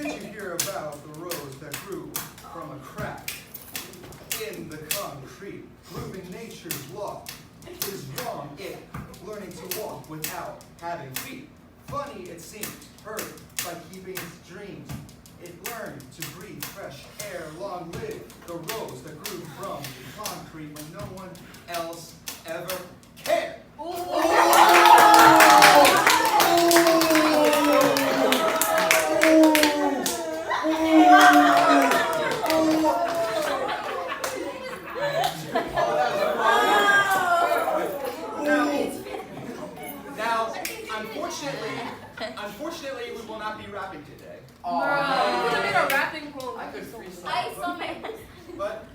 Did you hear about the rose that grew from a crack in the concrete? Proving nature's law is wrong. It learning to walk without having feet. Funny it seems, hurt by keeping its dreams. It learned to breathe fresh air. Long live the rose that grew from the concrete when no one else ever cared. Now, unfortunately, we will not be rapping today. You could have made a rapping poem. I could freestyle. I saw my. But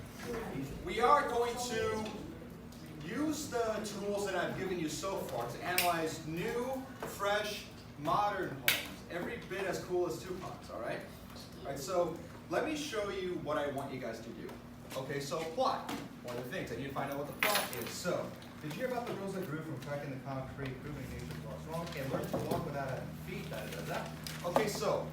we are going to use the tools that I've given you so far to analyze new, fresh, modern poems. Every bit as cool as Tupac's, all right? All right, so let me show you what I want you guys to do. Okay, so plot. One of the things, I need to find out what the plot is. So, did you hear about the rose that grew from cracking the concrete, proving nature's laws wrong, and learned to walk without having feet, da-da-da-da? Okay, so,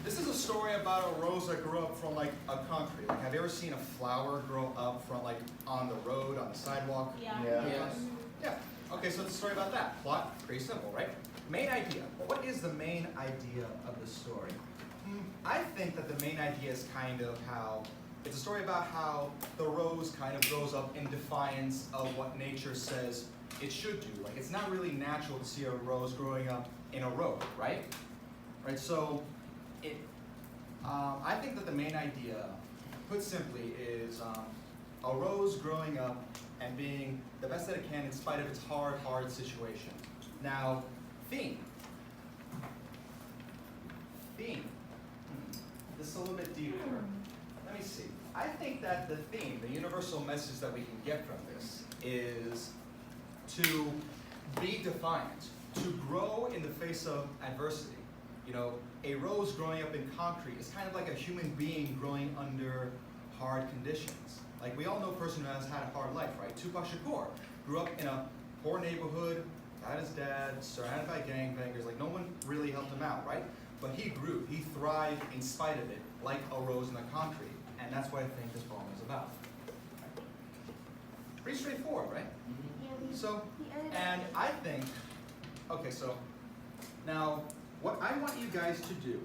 this is a story about a rose that grew up from like a concrete. Like, have you ever seen a flower grow up from like on the road, on the sidewalk? Yeah. Yes. Yeah. Okay, so it's a story about that. Plot, pretty simple, right? Main idea. What is the main idea of the story? I think that the main idea is kind of how, it's a story about how the rose kind of grows up in defiance of what nature says it should do. Like, it's not really natural to see a rose growing up in a road, right? Right, so I think that the main idea, put simply, is a rose growing up and being the best that it can in spite of its hard situation. Now, theme. This is a little bit deeper. Let me see. I think that the theme, the universal message that we can get from this is to be defiant, to grow in the face of adversity. You know, a rose growing up in concrete is kind of like a human being growing under hard conditions. Like, we all know a person who has had a hard life, right? Tupac Shakur grew up in a poor neighborhood, had his dad, surrounded by gangbangers. Like, no one really helped him out, right? But he grew, he thrived in spite of it, like a rose in the concrete. And that's what I think this poem is about. Pretty straightforward, right? So, and I think, okay, so now what I want you guys to do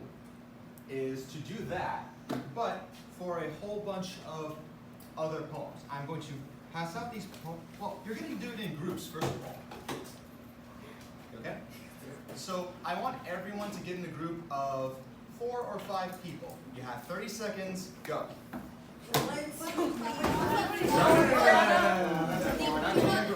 is to do that, but for a whole bunch of other poems. I'm going to pass out these poems. Well, you're going to do it in groups, first of all. Okay? So I want everyone to get in a group of 4 or 5 people. You have 30 seconds, go. No, we're not doing